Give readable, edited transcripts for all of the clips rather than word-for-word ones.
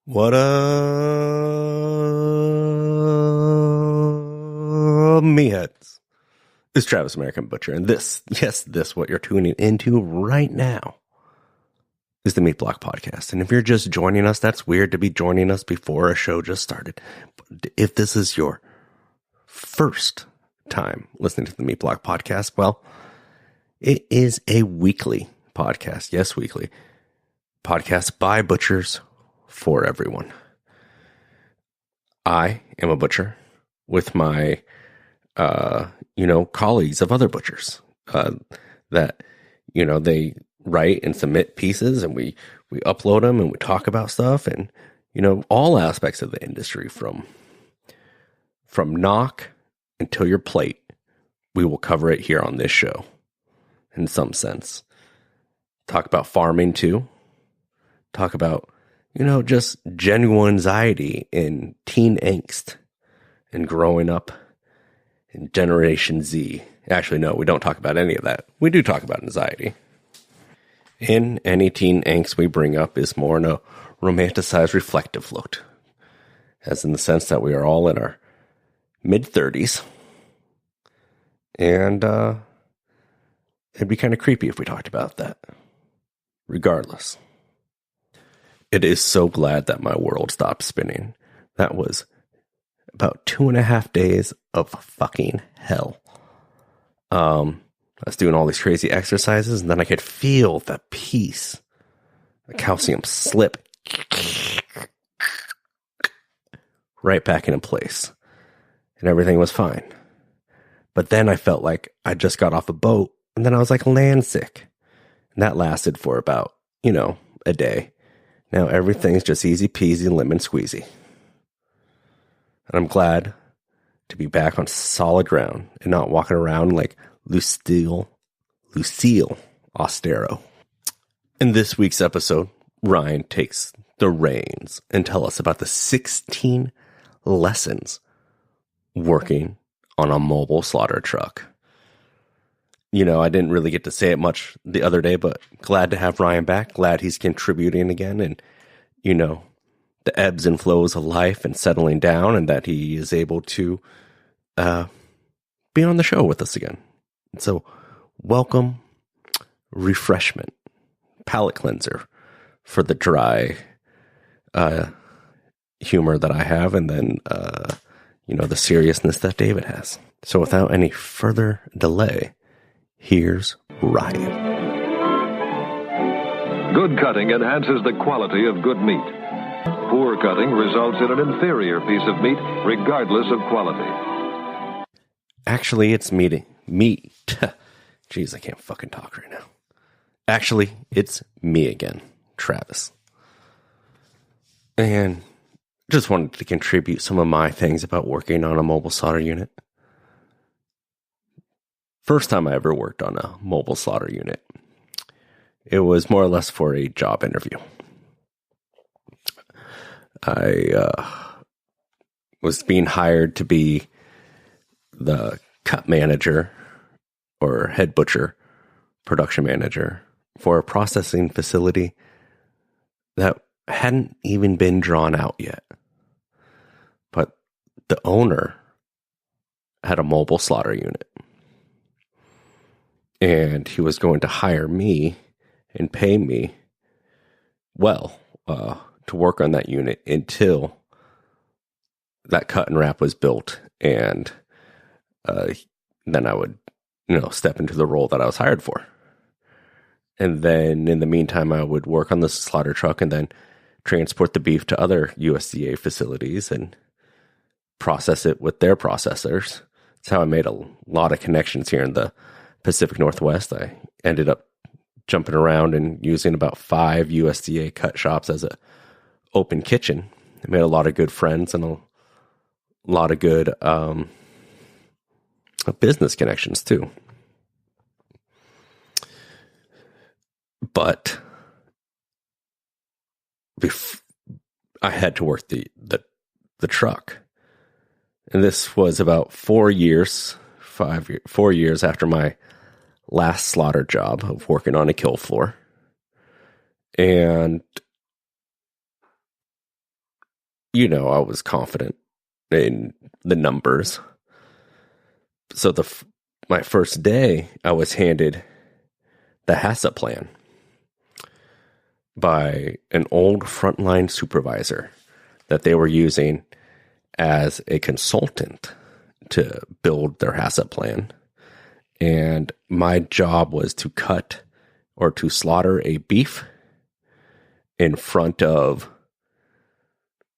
What up, meatheads? It's Travis American Butcher, and this, what you're tuning into right now is the Meat Block Podcast. And if you're just joining us, that's weird to be joining us before a show just started. But if this is your first time listening to the Meat Block Podcast, well, it is a weekly podcast. Yes, weekly podcast by butchers for everyone. I am a butcher with my, colleagues of other butchers that, they write and submit pieces, and we upload them and we talk about stuff and, all aspects of the industry from knock until your plate. We will cover it here on this show in some sense. Talk about farming too. Talk about just genuine anxiety and teen angst and growing up in Generation Z. Actually, no, we don't talk about any of that. We do talk about anxiety. And any teen angst we bring up is more in a romanticized reflective float, as in the sense that we are all in our mid-30s. And it'd be kind of creepy if we talked about that. Regardless. It is so glad that my world stopped spinning. That was about 2.5 days of fucking hell. I was doing all these crazy exercises, and then I could feel the peace, the calcium slip right back into place, and everything was fine. But then I felt like I just got off a boat, and then I was like land sick, and that lasted for about, a day. Now everything's just easy peasy, lemon squeezy. And I'm glad to be back on solid ground and not walking around like Lucille Austero. In this week's episode, Ryan takes the reins and tells us about the 16 lessons working on a mobile slaughter truck. I didn't really get to say it much the other day, but glad to have Ryan back. Glad he's contributing again, and, the ebbs and flows of life and settling down, and that he is able to be on the show with us again. And so, welcome, refreshment, palate cleanser for the dry humor that I have, and then, the seriousness that David has. So without any further delay, here's Ryan. Good cutting enhances the quality of good meat. Poor cutting results in an inferior piece of meat, regardless of quality. Actually, it's meat. Jeez, I can't fucking talk right now. Actually, it's me again, Travis. And just wanted to contribute some of my things about working on a mobile slaughter unit. First time I ever worked on a mobile slaughter unit, it was more or less for a job interview. I was being hired to be the cut manager or head butcher, production manager for a processing facility that hadn't even been drawn out yet. But the owner had a mobile slaughter unit. And he was going to hire me and pay me well to work on that unit until that cut and wrap was built. And then I would, step into the role that I was hired for. And then in the meantime, I would work on the slaughter truck and then transport the beef to other USDA facilities and process it with their processors. That's how I made a lot of connections here in the Pacific Northwest. I ended up jumping around and using about 5 USDA cut shops as a open kitchen. I made a lot of good friends and a lot of good business connections too. But I had to work the truck, and this was about 4 years after my last slaughter job of working on a kill floor. And I was confident in the numbers. So my first day, I was handed the HACCP plan by an old frontline supervisor that they were using as a consultant to build their HACCP plan. And my job was to cut or to slaughter a beef in front of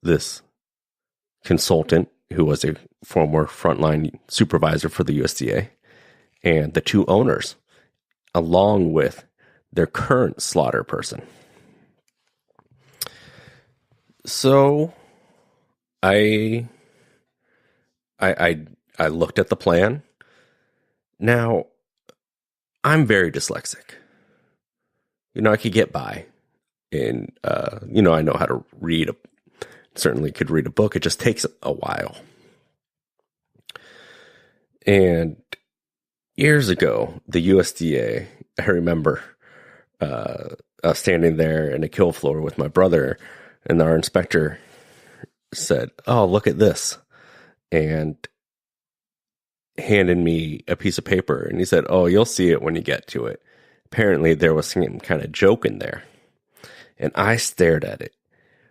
this consultant who was a former frontline supervisor for the USDA and the two owners, along with their current slaughter person. So I looked at the plan. Now, I'm very dyslexic. I could get by. And, I know how to read. Certainly could read a book. It just takes a while. And years ago, the USDA, I remember standing there in a kill floor with my brother, and our inspector said, "Oh, look at this," and handed me a piece of paper. And he said, "Oh, you'll see it when you get to it." Apparently, there was some kind of joke in there. And I stared at it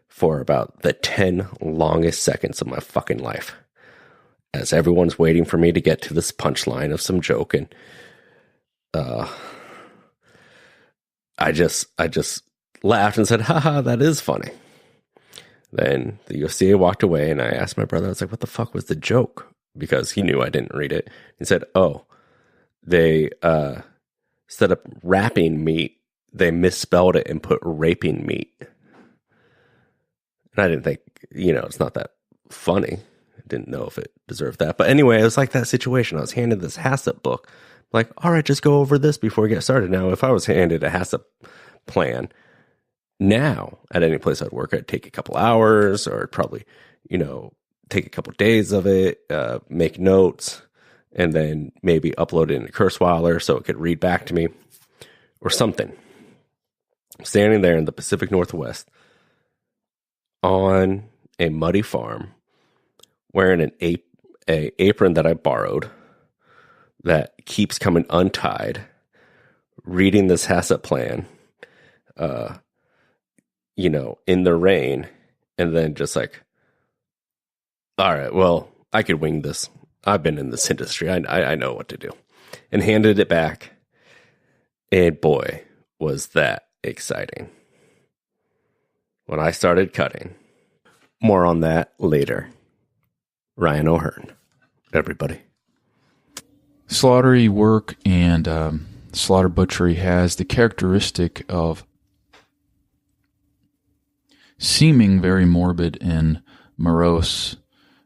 for about the 10 longest seconds of my fucking life, as everyone's waiting for me to get to this punchline of some joke. And I just laughed and said, "Haha, that is funny." Then the USDA walked away, and I asked my brother, I was like, "What the fuck was the joke?" Because he knew I didn't read it. He said, "Oh, they instead of wrapping meat, they misspelled it and put raping meat." And I didn't think, it's not that funny. I didn't know if it deserved that. But anyway, it was like that situation. I was handed this HACCP book. Like, all right, just go over this before we get started. Now, if I was handed a HACCP plan now at any place I'd work, I'd take a couple hours, or probably, take a couple days of it, make notes, and then maybe upload it in a Kurzweiler so it could read back to me or something. Standing there in the Pacific Northwest on a muddy farm, wearing an apron that I borrowed that keeps coming untied, reading this HACCP plan, in the rain, and then just like, all right, well, I could wing this. I've been in this industry. I know what to do. And handed it back. And boy, was that exciting. When I started cutting. More on that later. Ryan O'Hearn, everybody. Slaughtery work and slaughter butchery has the characteristic of seeming very morbid and morose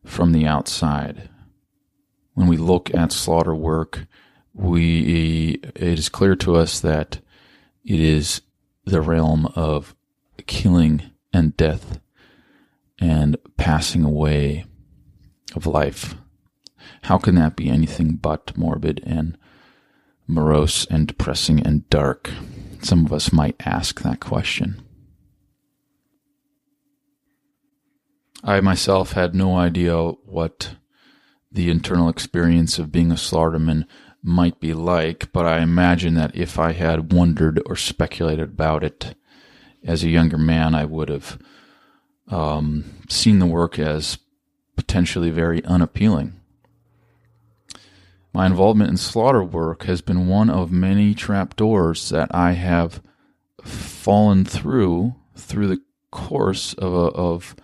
from the outside. When we look at slaughter work, it is clear to us that it is the realm of killing and death and passing away of life. How can that be anything but morbid and morose and depressing and dark? Some of us might ask that question. I myself had no idea what the internal experience of being a slaughterman might be like, but I imagine that if I had wondered or speculated about it as a younger man, I would have seen the work as potentially very unappealing. My involvement in slaughter work has been one of many trapdoors that I have fallen through the course of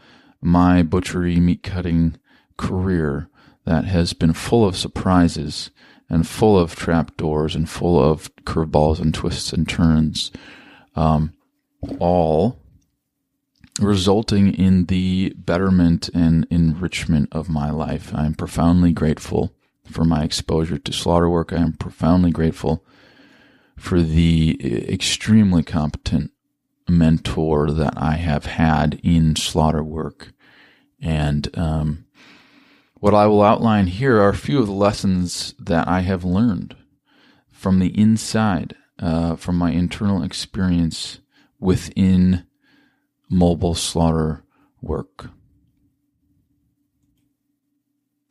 my butchery meat cutting career that has been full of surprises and full of trapdoors and full of curveballs and twists and turns, all resulting in the betterment and enrichment of my life. I am profoundly grateful for my exposure to slaughter work. I am profoundly grateful for the extremely competent mentor that I have had in slaughter work. And what I will outline here are a few of the lessons that I have learned from the inside, from my internal experience within Moble slaughter work.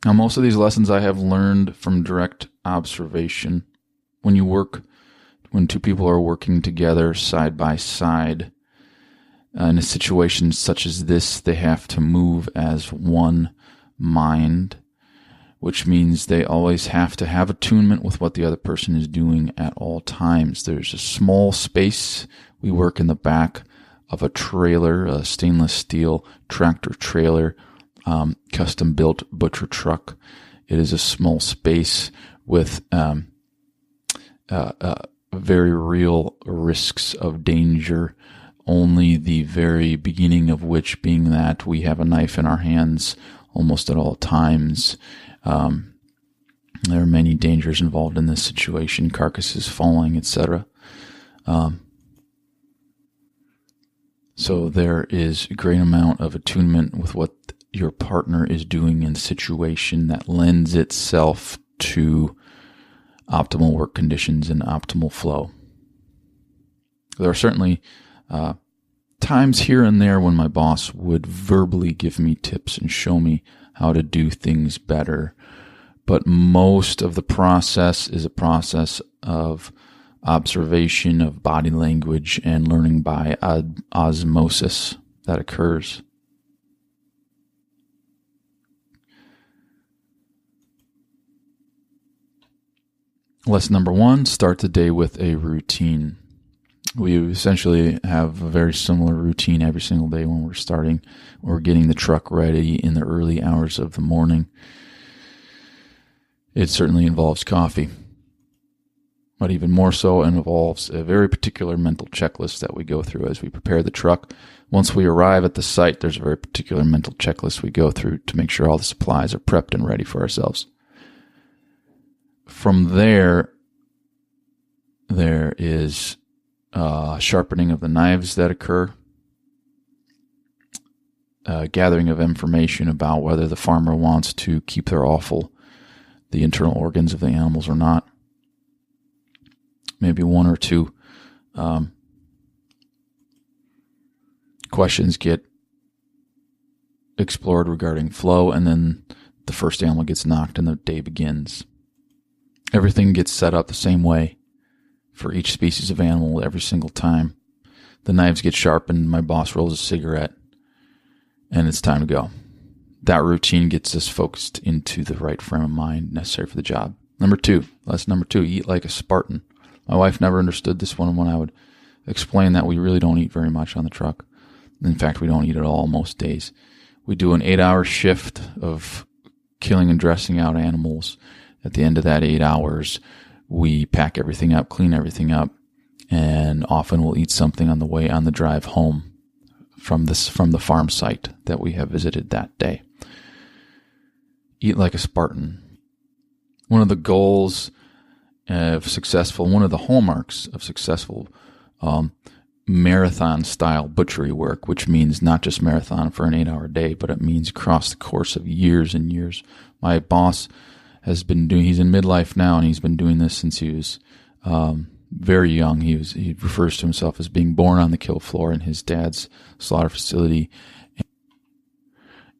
Now, most of these lessons I have learned from direct observation. When two people are working together side by side, in a situation such as this, they have to move as one mind, which means they always have to have attunement with what the other person is doing at all times. There's a small space. We work in the back of a trailer, a stainless steel tractor trailer, custom-built butcher truck. It is a small space with very real risks of danger, only the very beginning of which being that we have a knife in our hands almost at all times. There are many dangers involved in this situation, carcasses falling, etc. So there is a great amount of attunement with what your partner is doing in the situation that lends itself to optimal work conditions and optimal flow. There are certainly times here and there when my boss would verbally give me tips and show me how to do things better. But most of the process is a process of observation of body language and learning by osmosis that occurs. Lesson number 1, start the day with a routine. We essentially have a very similar routine every single day when we're starting. We're getting the truck ready in the early hours of the morning. It certainly involves coffee, but even more so involves a very particular mental checklist that we go through as we prepare the truck. Once we arrive at the site, there's a very particular mental checklist we go through to make sure all the supplies are prepped and ready for ourselves. From there is sharpening of the knives that occur, gathering of information about whether the farmer wants to keep their offal, the internal organs of the animals, or not. Maybe one or two questions get explored regarding flow, and then the first animal gets knocked and the day begins. Everything gets set up the same way for each species of animal every single time. The knives get sharpened, my boss rolls a cigarette, and it's time to go. That routine gets us focused into the right frame of mind necessary for the job. Lesson number 2, eat like a Spartan. My wife never understood this one when I would explain that we really don't eat very much on the truck. In fact, we don't eat at all most days. We do an 8-hour shift of killing and dressing out animals. At the end of that 8 hours, we pack everything up, clean everything up, and often we'll eat something on the way on the drive home from the farm site that we have visited that day. Eat like a Spartan. One of the goals of one of the hallmarks of successful marathon-style butchery work, which means not just marathon for an 8-hour day, but it means across the course of years and years. My boss he's in midlife now, and he's been doing this since he was very young. He refers to himself as being born on the kill floor in his dad's slaughter facility,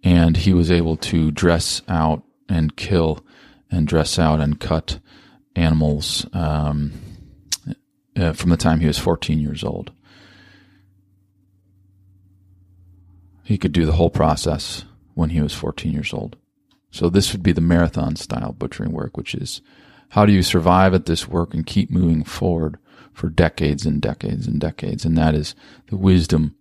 and he was able to dress out and kill and dress out and cut animals from the time he was 14 years old. He could do the whole process when he was 14 years old. So this would be the marathon-style butchering work, which is how do you survive at this work and keep moving forward for decades and decades and decades. And that is the wisdom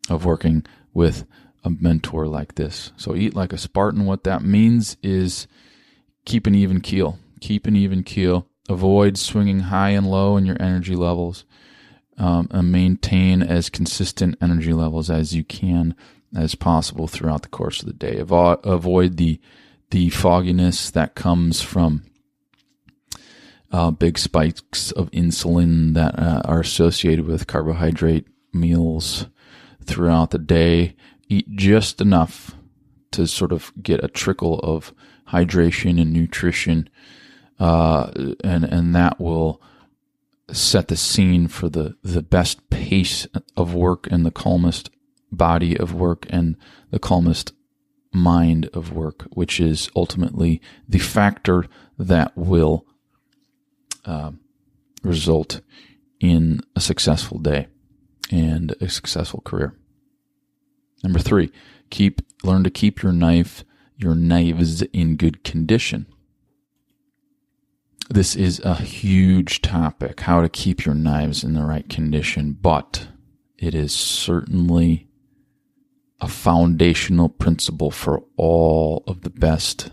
of working with a mentor like this. So eat like a Spartan. What that means is keep an even keel. Keep an even keel. Avoid swinging high and low in your energy levels. And maintain as consistent energy levels as you can as possible throughout the course of the day. Avoid the fogginess that comes from big spikes of insulin that are associated with carbohydrate meals throughout the day. Eat just enough to sort of get a trickle of hydration and nutrition, and that will set the scene for the best pace of work and the calmest body of work and the calmest mind of work, which is ultimately the factor that will result in a successful day and a successful career. Number 3, learn to keep your knives in good condition. This is a huge topic, how to keep your knives in the right condition, but it is certainly a foundational principle for all of the best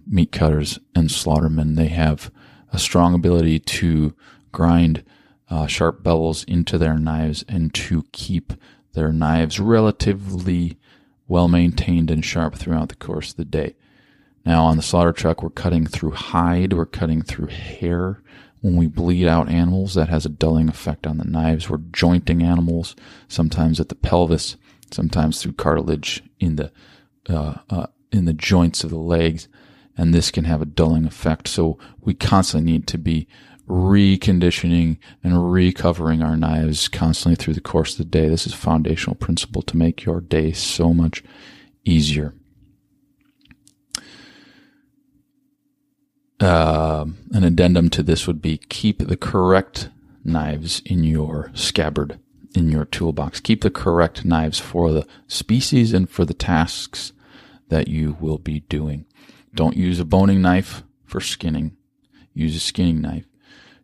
meat cutters and slaughtermen. They have a strong ability to grind sharp bevels into their knives and to keep their knives relatively well maintained and sharp throughout the course of the day. Now, on the slaughter truck, we're cutting through hide, we're cutting through hair. When we bleed out animals, that has a dulling effect on the knives. We're jointing animals, sometimes at the pelvis, sometimes through cartilage in the joints of the legs, and this can have a dulling effect. So we constantly need to be reconditioning and recovering our knives constantly through the course of the day. This is a foundational principle to make your day so much easier. An addendum to this would be keep the correct knives in your scabbard, in your toolbox. Keep the correct knives for the species and for the tasks that you will be doing. Don't use a boning knife for skinning. Use a skinning knife.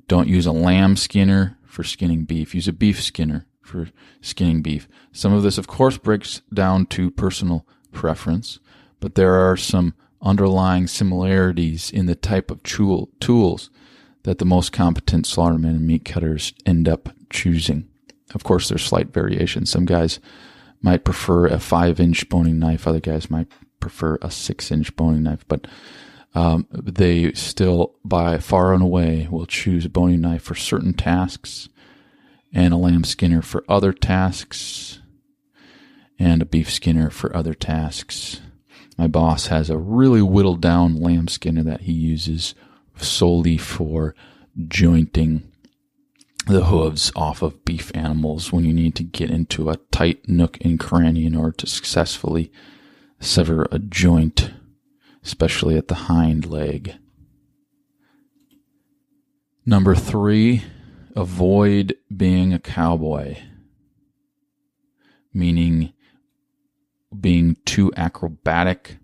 Don't use a lamb skinner for skinning beef. Use a beef skinner for skinning beef. Some of this, of course, breaks down to personal preference, but there are some underlying similarities in the type of tools that the most competent slaughtermen and meat cutters end up choosing. Of course, there's slight variations. Some guys might prefer a 5-inch boning knife. Other guys might prefer a 6-inch boning knife. But they still, by far and away, will choose a boning knife for certain tasks and a lamb skinner for other tasks and a beef skinner for other tasks. My boss has a really whittled down lamb skinner that he uses solely for jointing the hooves off of beef animals when you need to get into a tight nook and cranny in order to successfully sever a joint, especially at the hind leg. Number 3, avoid being a cowboy, meaning being too acrobatic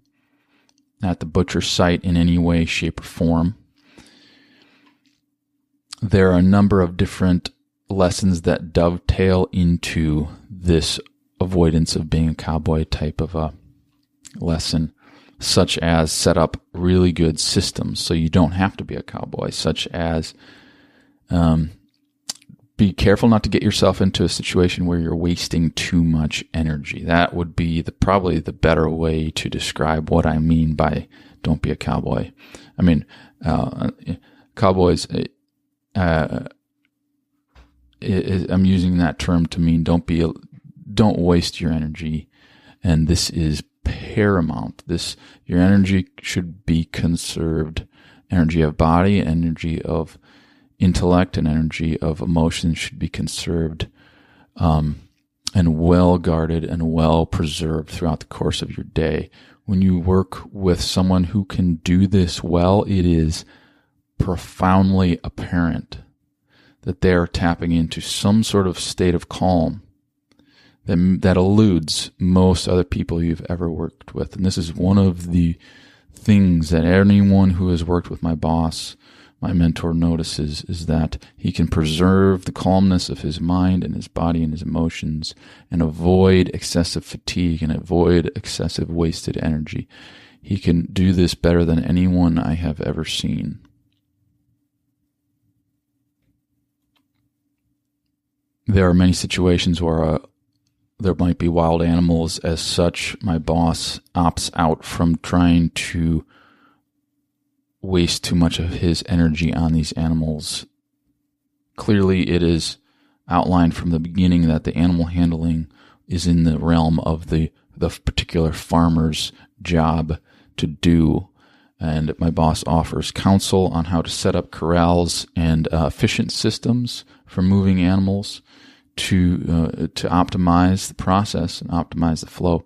at the butcher site in any way, shape, or form. There are a number of different lessons that dovetail into this avoidance of being a cowboy type of a lesson, such as set up really good systems so you don't have to be a cowboy, such as be careful not to get yourself into a situation where you're wasting too much energy. That would be probably the better way to describe what I mean by don't be a cowboy. I mean, cowboys, I'm using that term to mean don't waste your energy. And this is paramount. Your energy should be conserved. Energy of body, energy of intellect, and energy of emotion should be conserved and well guarded and well preserved throughout the course of your day. When you work with someone who can do this well, it is profoundly apparent that they are tapping into some sort of state of calm that eludes most other people you've ever worked with. And this is one of the things that anyone who has worked with my boss, my mentor, notices, is that he can preserve the calmness of his mind and his body and his emotions and avoid excessive fatigue and avoid excessive wasted energy. He can do this better than anyone I have ever seen. There are many situations where there might be wild animals. As such, my boss opts out from trying to waste too much of his energy on these animals. Clearly, it is outlined from the beginning that the animal handling is in the realm of the particular farmer's job to do. And my boss offers counsel on how to set up corrals and efficient systems for moving animals to optimize the process and optimize the flow.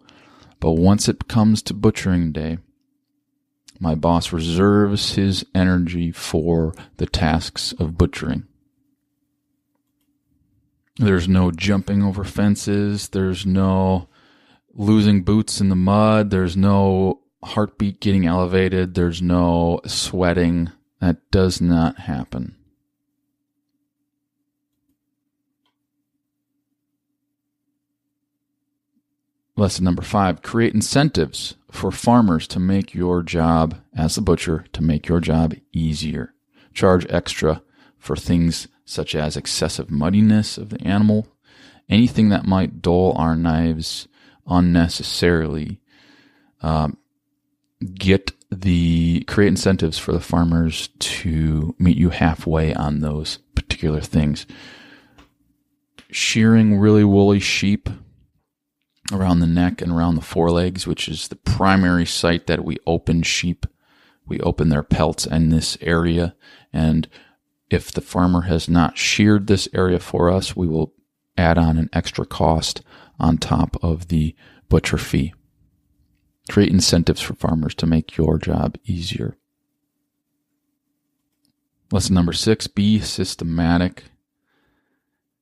But once it comes to butchering day, my boss reserves his energy for the tasks of butchering. There's no jumping over fences. There's no losing boots in the mud. There's no heartbeat getting elevated. There's no sweating. That does not happen. Lesson number 5, create incentives for farmers to make your job as a butcher, to make your job easier. Charge extra for things such as excessive muddiness of the animal, anything that might dull our knives unnecessarily. Create incentives for the farmers to meet you halfway on those particular things. Shearing really woolly sheep around the neck and around the forelegs, which is the primary site that we open sheep. We open their pelts in this area, and if the farmer has not sheared this area for us, we will add on an extra cost on top of the butcher fee. Create incentives for farmers to make your job easier. Lesson number 6, be systematic.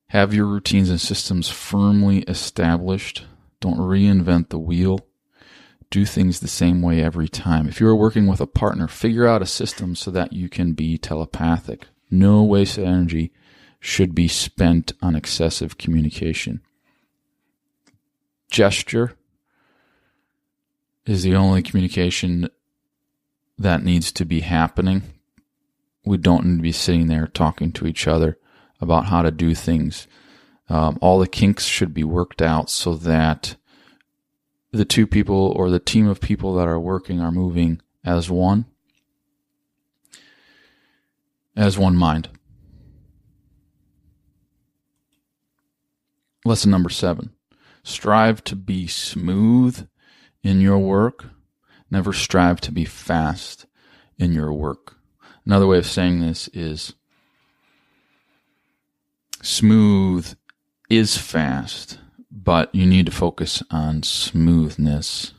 Have your routines and systems firmly established. Don't reinvent the wheel. Do things the same way every time. If you're working with a partner, figure out a system so that you can be telepathic. No wasted energy should be spent on excessive communication. Gesture is the only communication that needs to be happening. We don't need to be sitting there talking to each other about how to do things. All the kinks should be worked out so that the two people or the team of people that are working are moving as one mind. Lesson number 7, strive to be smooth in your work. Never strive to be fast in your work. Another way of saying this is smooth is fast, but you need to focus on smoothness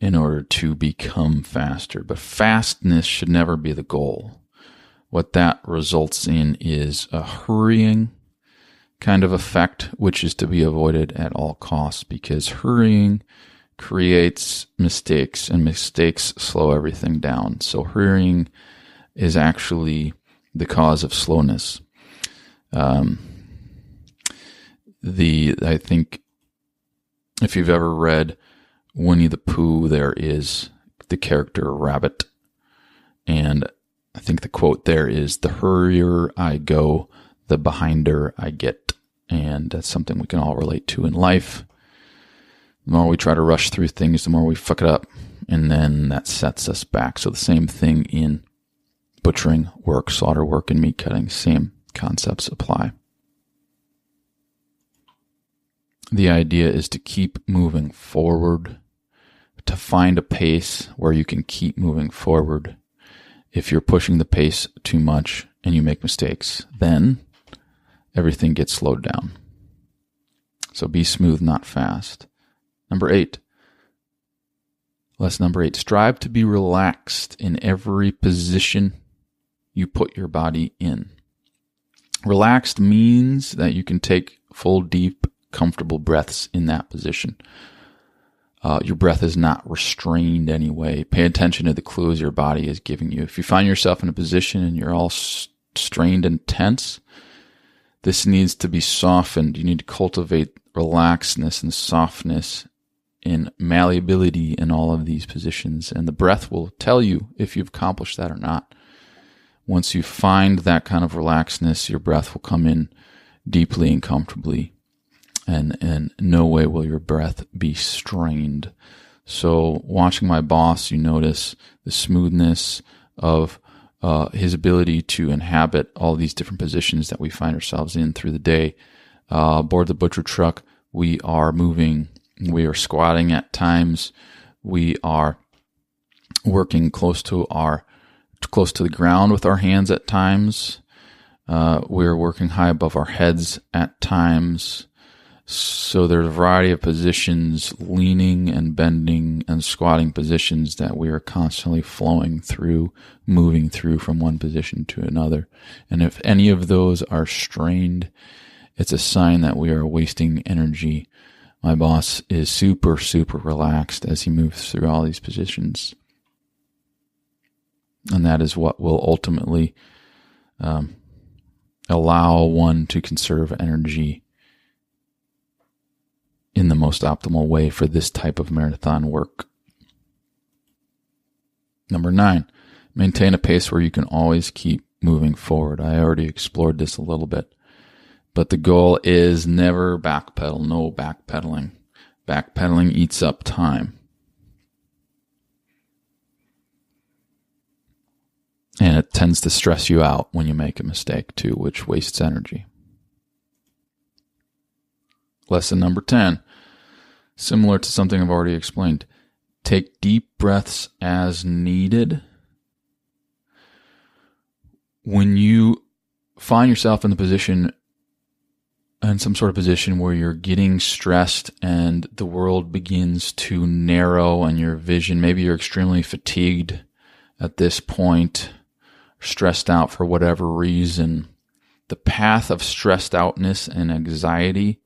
in order to become faster. But fastness should never be the goal. What that results in is a hurrying kind of effect, which is to be avoided at all costs, because hurrying creates mistakes, and mistakes slow everything down. So hurrying is actually the cause of slowness. I think if you've ever read Winnie the Pooh, there is the character Rabbit, and I think the quote there is, "The hurrier I go, the behinder I get." And that's something we can all relate to in life. The more we try to rush through things, the more we fuck it up, and then that sets us back. So the same thing in butchering work, slaughter work, and meat cutting, same concepts apply. The idea is to keep moving forward, to find a pace where you can keep moving forward. If you're pushing the pace too much and you make mistakes, then everything gets slowed down. So be smooth, not fast. Lesson number 8, strive to be relaxed in every position you put your body in. Relaxed means that you can take full, deep, comfortable breaths in that position. Your breath is not restrained anyway. Pay attention to the clues your body is giving you. If you find yourself in a position and you're all strained and tense, this needs to be softened. You need to cultivate relaxedness and softness and malleability in all of these positions. And the breath will tell you if you've accomplished that or not. Once you find that kind of relaxedness, your breath will come in deeply and comfortably. And in no way will your breath be strained. So watching my boss, you notice the smoothness of his ability to inhabit all these different positions that we find ourselves in through the day. Aboard the butcher truck, we are moving, we are squatting at times, we are working close to the ground with our hands at times. We're working high above our heads at times. So there's a variety of positions, leaning and bending and squatting positions that we are constantly flowing through, moving through from one position to another. And if any of those are strained, it's a sign that we are wasting energy. My boss is super, super relaxed as he moves through all these positions. And that is what will ultimately allow one to conserve energy in the most optimal way for this type of marathon work. Number 9, maintain a pace where you can always keep moving forward. I already explored this a little bit, but the goal is never backpedal, no backpedaling. Backpedaling eats up time. And it tends to stress you out when you make a mistake too, which wastes energy. Lesson number 10, similar to something I've already explained. Take deep breaths as needed. When you find yourself in some sort of position where you're getting stressed and the world begins to narrow and your vision, maybe you're extremely fatigued at this point, stressed out for whatever reason, the path of stressed outness and anxiety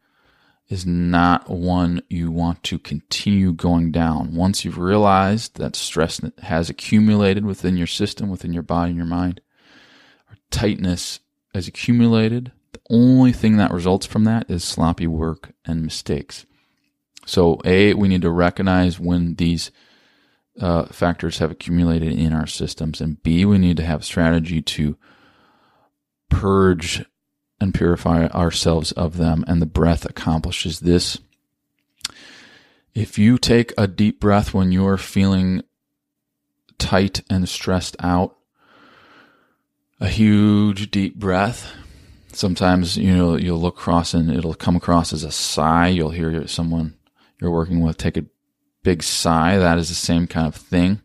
is not one you want to continue going down. Once you've realized that stress has accumulated within your system, within your body and your mind, or tightness has accumulated, the only thing that results from that is sloppy work and mistakes. So A, we need to recognize when these factors have accumulated in our systems, and B, we need to have a strategy to purge and purify ourselves of them, and the breath accomplishes this. If you take a deep breath when you're feeling tight and stressed out, a huge deep breath, sometimes you'll look across and it'll come across as a sigh. You'll hear someone you're working with take a big sigh. That is the same kind of thing.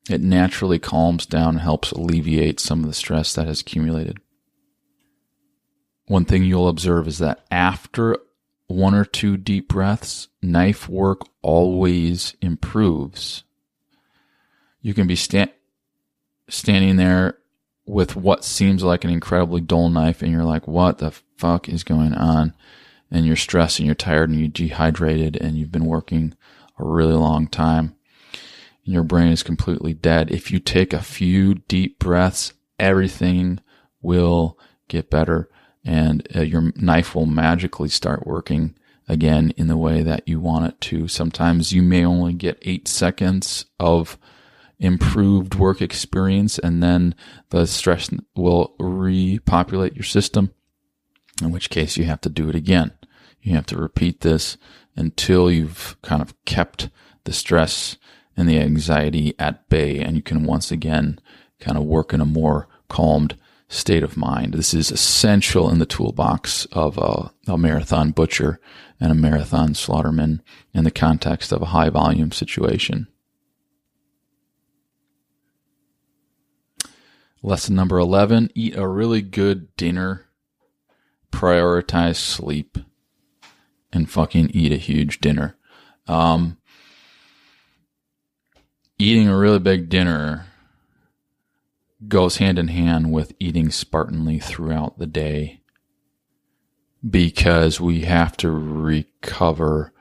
It naturally calms down and helps alleviate some of the stress that has accumulated. One thing you'll observe is that after 1 or 2 deep breaths, knife work always improves. You can be standing there with what seems like an incredibly dull knife, and you're like, what the fuck is going on? And you're stressed and you're tired and you're dehydrated and you've been working a really long time and your brain is completely dead. If you take a few deep breaths, everything will get better. And your knife will magically start working again in the way that you want it to. Sometimes you may only get 8 seconds of improved work experience, and then the stress will repopulate your system, in which case you have to do it again. You have to repeat this until you've kind of kept the stress and the anxiety at bay, and you can once again kind of work in a more calmed state of mind. This is essential in the toolbox of a marathon butcher and a marathon slaughterman in the context of a high volume situation. Lesson number 11, eat a really good dinner, prioritize sleep, and fucking eat a huge dinner. Eating a really big dinner goes hand in hand with eating Spartanly throughout the day, because we have to recover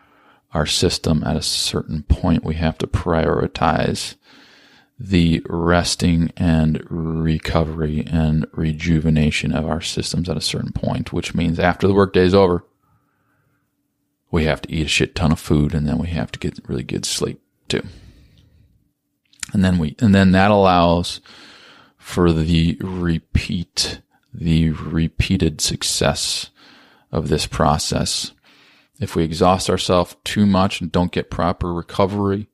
our system at a certain point. We have to prioritize the resting and recovery and rejuvenation of our systems at a certain point, which means after the workday is over, we have to eat a shit ton of food, and then we have to get really good sleep too. And then that allows for the repeated success of this process. If we exhaust ourselves too much and don't get proper recovery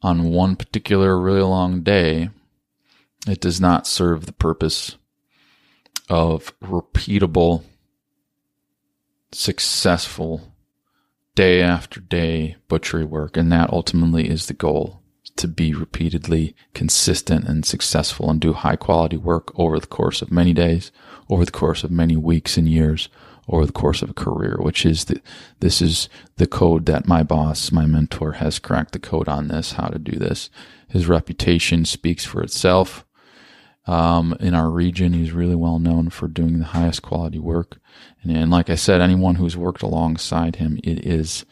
on one particular really long day, it does not serve the purpose of repeatable, successful, day after day butchery work. And that ultimately is the goal, to be repeatedly consistent and successful and do high quality work over the course of many days, over the course of many weeks and years, over the course of a career, this is the code that my boss, my mentor, has cracked the code on this, how to do this. His reputation speaks for itself. In our region, he's really well known for doing the highest quality work. And like I said, anyone who's worked alongside him, it is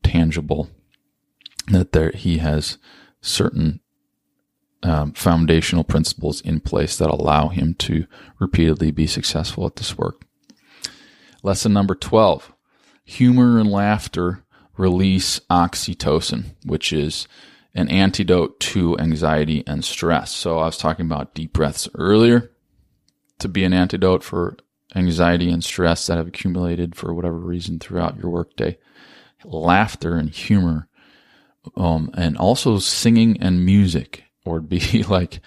tangible that he has certain foundational principles in place that allow him to repeatedly be successful at this work. Lesson number 12, humor and laughter release oxytocin, which is an antidote to anxiety and stress. So I was talking about deep breaths earlier to be an antidote for anxiety and stress that have accumulated for whatever reason throughout your workday. Laughter and humor, and also singing and music, or be like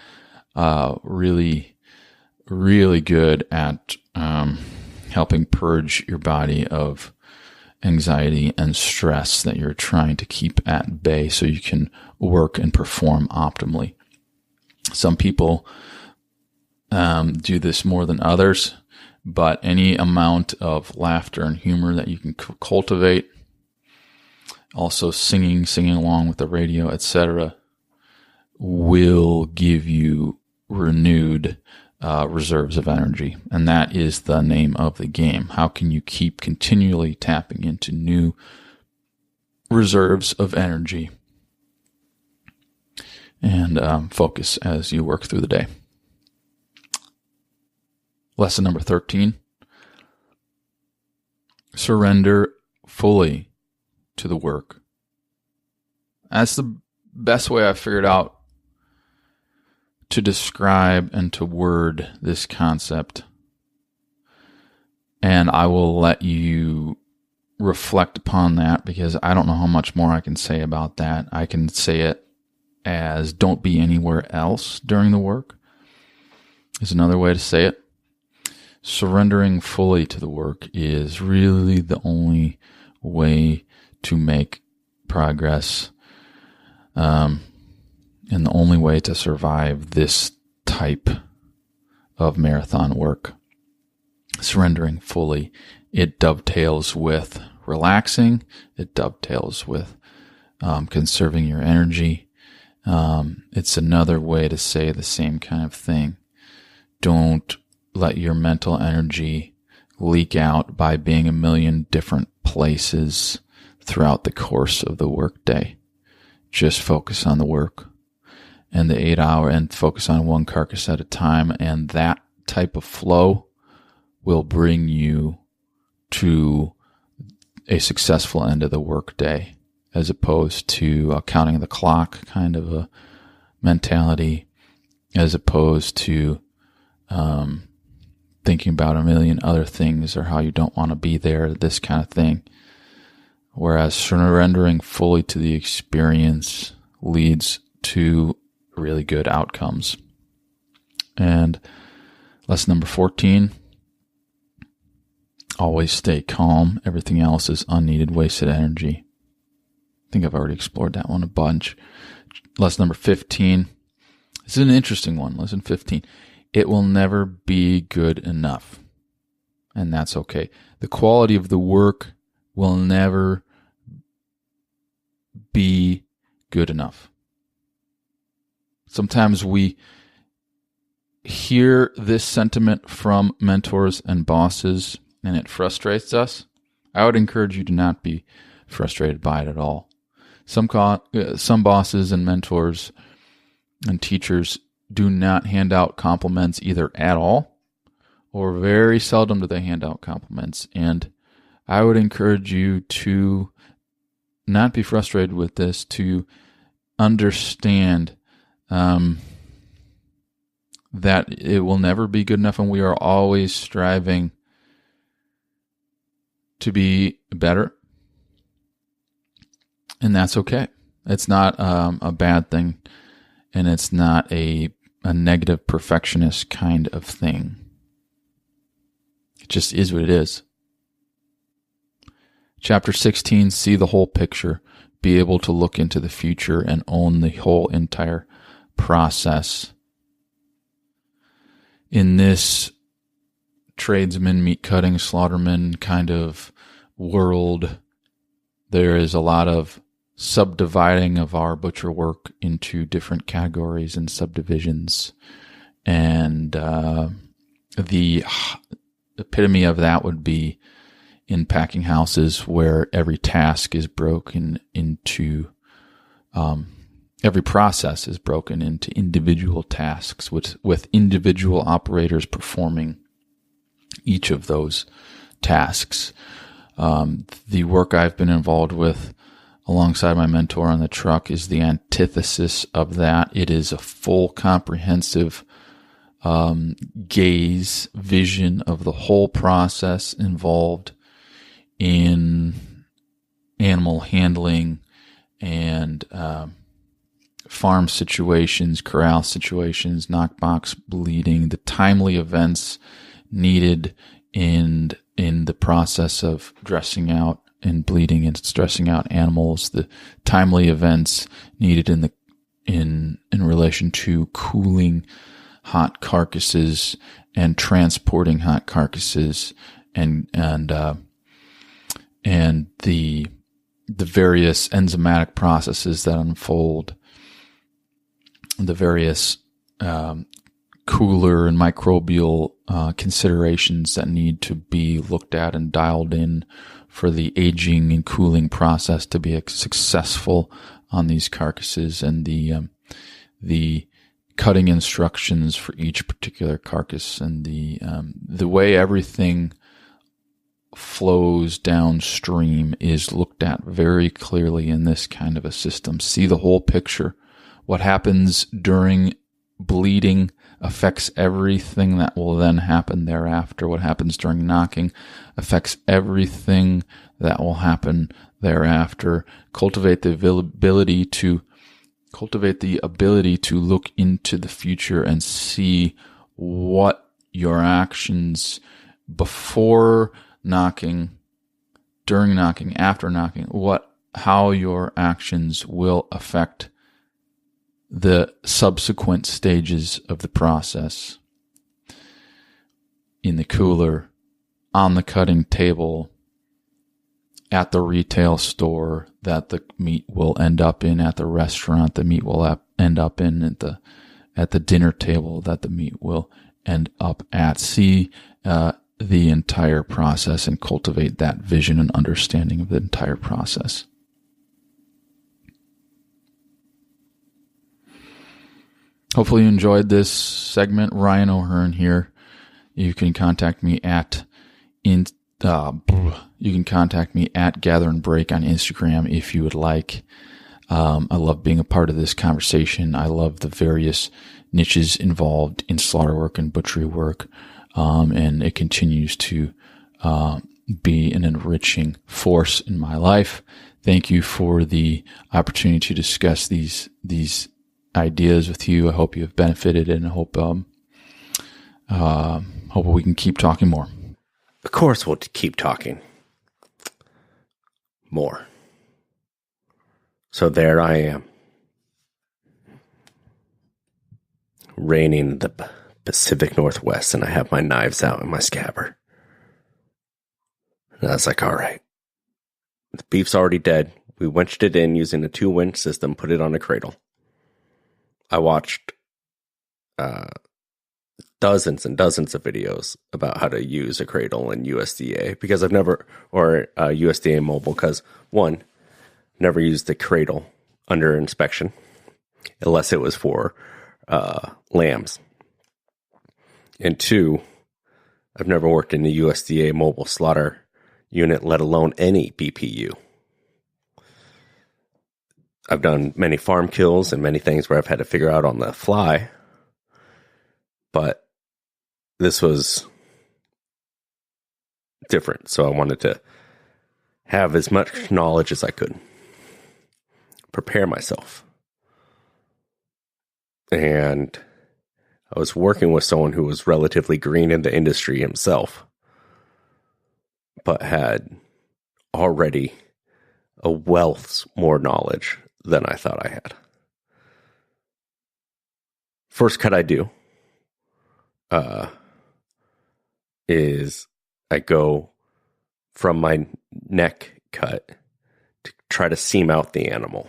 really, really good at helping purge your body of anxiety and stress that you're trying to keep at bay so you can work and perform optimally. Some people do this more than others, but any amount of laughter and humor that you can cultivate, also singing along with the radio, etc., will give you renewed reserves of energy. And that is the name of the game. How can you keep continually tapping into new reserves of energy and focus as you work through the day? Lesson number 13, surrender fully to the work. That's the best way I've figured out to describe and to word this concept. And I will let you reflect upon that, because I don't know how much more I can say about that. I can say it as don't be anywhere else during the work is another way to say it. Surrendering fully to the work is really the only way to make progress, and the only way to survive this type of marathon work. Surrendering fully. It dovetails with relaxing. It dovetails with conserving your energy. It's another way to say the same kind of thing. Don't let your mental energy leak out by being a million different places throughout the course of the workday. Just focus on the work and the 8 hour, and focus on one carcass at a time. And that type of flow will bring you to a successful end of the workday, as opposed to counting the clock kind of a mentality, as opposed to thinking about a million other things or how you don't want to be there, this kind of thing. Whereas surrendering fully to the experience leads to really good outcomes. And lesson number 14, always stay calm. Everything else is unneeded, wasted energy. I think I've already explored that one a bunch. Lesson number 15. This is an interesting one. Lesson 15. It will never be good enough. And that's okay. The quality of the work will never be good enough. Sometimes we hear this sentiment from mentors and bosses, and it frustrates us. I would encourage you to not be frustrated by it at all. Some bosses and mentors and teachers do not hand out compliments either at all, or very seldom do they hand out compliments. And I would encourage you to not be frustrated with this, to understand that it will never be good enough, and we are always striving to be better. And that's okay. It's not a bad thing, and it's not a negative perfectionist kind of thing. It just is what it is. Chapter 16, see the whole picture, be able to look into the future and own the whole entire process. In this tradesman, meat cutting, slaughterman kind of world, there is a lot of subdividing of our butcher work into different categories and subdivisions. And the epitome of that would be in packing houses, where every task is broken into, every process is broken into individual tasks with individual operators performing each of those tasks. The work I've been involved with alongside my mentor on the truck is the antithesis of that. It is a full, comprehensive vision of the whole process involved in animal handling and farm situations, corral situations, knockbox bleeding, the timely events needed in the process of dressing out and bleeding and stressing out animals, the timely events needed in relation to cooling hot carcasses and transporting hot carcasses and the various enzymatic processes that unfold, the various cooler and microbial considerations that need to be looked at and dialed in for the aging and cooling process to be successful on these carcasses, and the cutting instructions for each particular carcass, and the way everything flows downstream is looked at very clearly in this kind of a system. See the whole picture. What happens during bleeding affects everything that will then happen thereafter. What happens during knocking affects everything that will happen thereafter. Cultivate the ability to look into the future and see what your actions before knocking, during knocking, after knocking, how your actions will affect the subsequent stages of the process in the cooler, on the cutting table, at the retail store that the meat will end up in, at the restaurant the meat will end up in, at the dinner table that the meat will end up at. See the entire process and cultivate that vision and understanding of the entire process. Hopefully you enjoyed this segment. Ryan O'Hearn here. You can contact me at Gather and Break on Instagram if you would like. I love being a part of this conversation. I love the various niches involved in slaughter work and butchery work, and it continues to be an enriching force in my life. Thank you for the opportunity to discuss these ideas with you. I hope you have benefited, and I hope we can keep talking more. Of course we'll keep talking more. So there I am, reigning in the Pacific Northwest, and I have my knives out in my scabbard. And I was like, all right, the beef's already dead. We winched it in using a 2-winch system, put it on a cradle. I watched dozens and dozens of videos about how to use a cradle in USDA, because I've never, or USDA Moble, because one, never used the cradle under inspection unless it was for lambs. And two, I've never worked in the USDA Moble slaughter unit, let alone any BPU. I've done many farm kills and many things where I've had to figure out on the fly, but this was different. So I wanted to have as much knowledge as I could, prepare myself. And I was working with someone who was relatively green in the industry himself, but had already a wealth more knowledge than I thought I had. First cut I do, is I go from my neck cut to try to seam out the animal,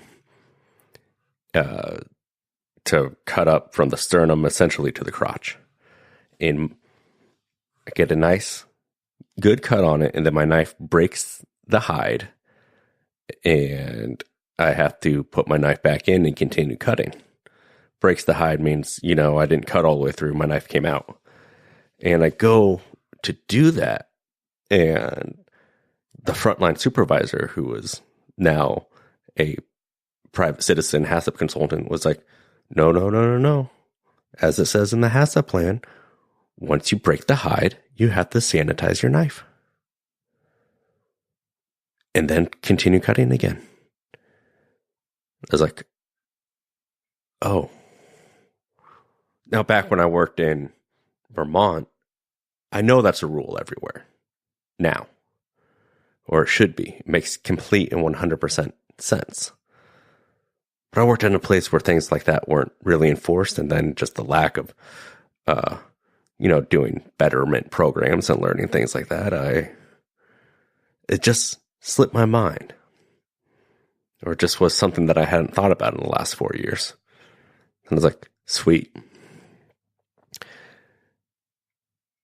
to cut up from the sternum essentially to the crotch. And I get a nice, good cut on it, and then my knife breaks the hide, and I have to put my knife back in and continue cutting. Breaks the hide means, I didn't cut all the way through. My knife came out. And I go to do that, and the frontline supervisor, who was now a private citizen HACCP consultant, was like, no. As it says in the HACCP plan, once you break the hide, you have to sanitize your knife. And then continue cutting again. I was like, oh. Now, back when I worked in Vermont, I know that's a rule everywhere now, or it should be. It makes complete and 100% sense. But I worked in a place where things like that weren't really enforced, and then just the lack of, doing betterment programs and learning things like that, it just slipped my mind, or it just was something that I hadn't thought about in the last 4 years. And I was like, sweet.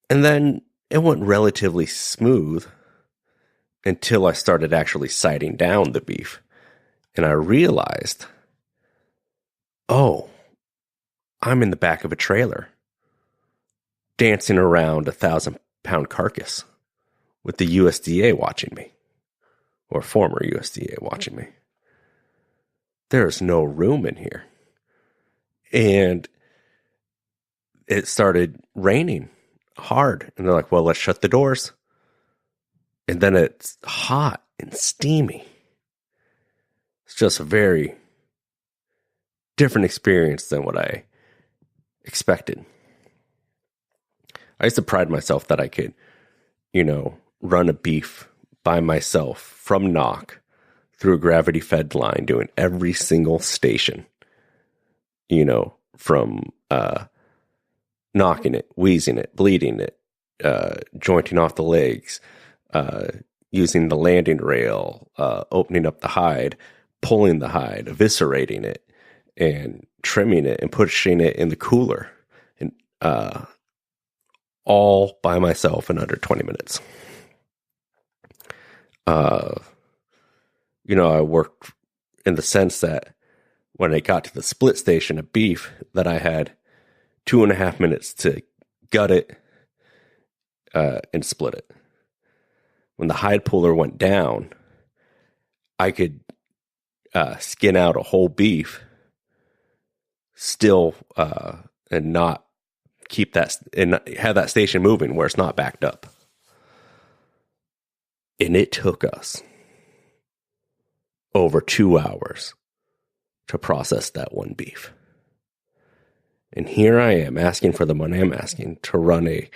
And then it went relatively smooth until I started actually sighting down the beef. And I realized, oh, I'm in the back of a trailer dancing around a 1,000-pound carcass with the USDA watching me, or former USDA watching me. There's no room in here. And it started raining hard. And they're like, well, let's shut the doors. And then it's hot and steamy. It's just a very different experience than what I expected. I used to pride myself that I could, run a beef by myself from knock through a gravity-fed line, doing every single station, from knocking it, wheezing it, bleeding it, jointing off the legs, using the landing rail, opening up the hide, pulling the hide, eviscerating it, and trimming it and pushing it in the cooler, and all by myself in under 20 minutes. I worked in the sense that when I got to the split station of beef, that I had 2.5 minutes to gut it and split it. When the hide puller went down, I could skin out a whole beef still and not keep that, and have that station moving where it's not backed up. And it took us over 2 hours to process that one beef. And here I am asking for the money I'm asking to run a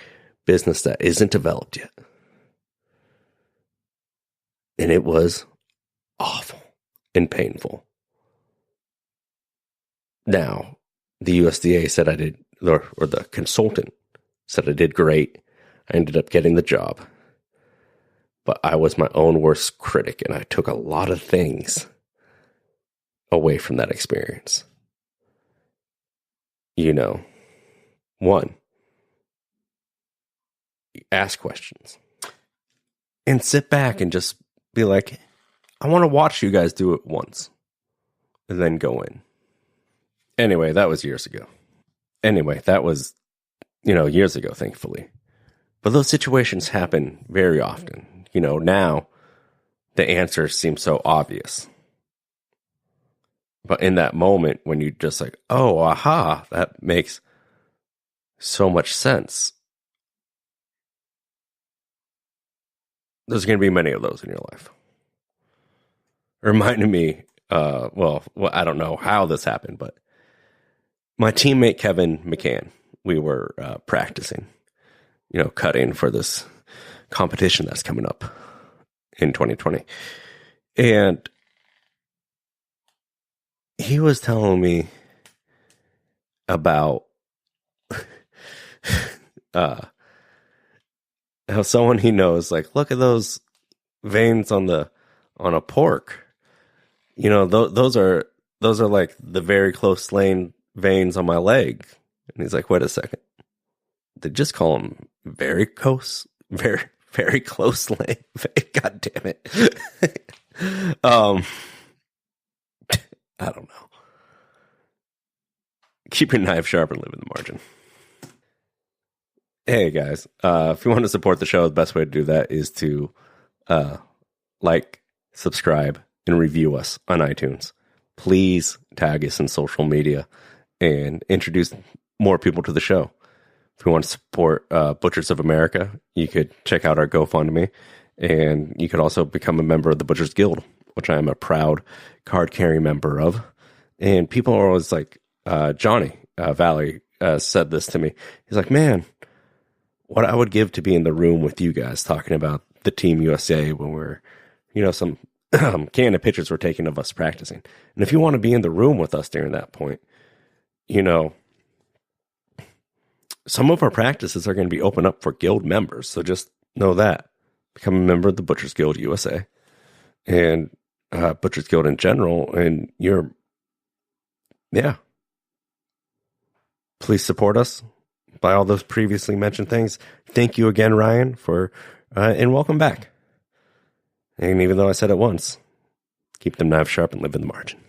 business that isn't developed yet. And it was awful and painful. Now, the USDA said I did, or the consultant said I did great. I ended up getting the job. But I was my own worst critic, and I took a lot of things away from that experience. One, ask questions and sit back and just be like, I want to watch you guys do it once and then go in. Anyway, that was years ago. Years ago, thankfully. But those situations happen very often. Now the answers seem so obvious. But in that moment, when you just like, oh, aha, that makes so much sense. There's going to be many of those in your life. It reminded me, I don't know how this happened, but my teammate, Kevin McCann, we were practicing, cutting for this competition that's coming up in 2020. And he was telling me about how someone he knows, like, look at those veins on a pork. Those are like the very close lane veins on my leg. And he's like, wait a second. They just call them very close lane. God damn it. I don't know. Keep your knife sharp and live in the margin. Hey guys, if you want to support the show, the best way to do that is to like, subscribe, and review us on iTunes. Please tag us in social media and introduce more people to the show. If you want to support Butchers of America, you could check out our GoFundMe, and you could also become a member of the Butchers Guild, which I am a proud card-carrying member of. And people are always like, Johnny Valley said this to me. He's like, man, what I would give to be in the room with you guys talking about the Team USA when we're, some candid pictures were taken of us practicing. And if you want to be in the room with us during that point, some of our practices are going to be open up for guild members. So just know that. Become a member of the Butchers Guild USA and Butchers Guild in general. And please support us by all those previously mentioned things. Thank you again, Ryan, and welcome back. And even though I said it once, keep them knives sharp and live in the margin.